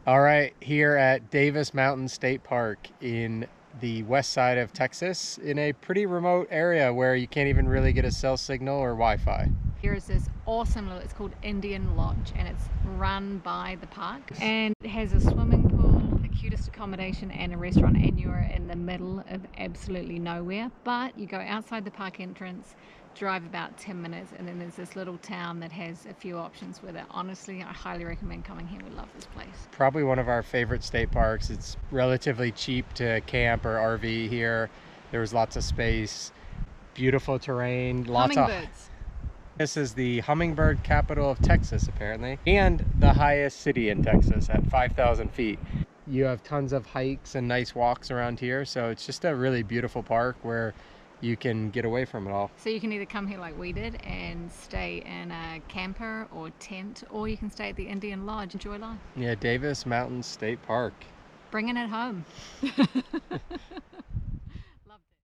All right, here at Davis Mountain State Park in the west side of Texas, in a pretty remote area where you can't even really get a cell signal or Wi-Fi. Here is this awesome little, it's called Indian Lodge, and it's run by the park, and it has a swimming pool, the cutest accommodation, and a restaurant, and you're in the middle of absolutely nowhere. But you go outside the park entrance, drive about 10 minutes, and then there's this little town that has a few options with it. Honestly, I highly recommend coming here. We love this place. Probably one of our favorite state parks. It's relatively cheap to camp or RV here. There was lots of space, beautiful terrain, lots of... Hummingbirds. This is the hummingbird capital of Texas, apparently, and the highest city in Texas at 5,000 feet. You have tons of hikes and nice walks around here, so it's just a really beautiful park where you can get away from it all. So you can either come here like we did and stay in a camper or tent, or you can stay at the Indian Lodge. Enjoy life. Yeah, Davis Mountain State Park. Bringing it home.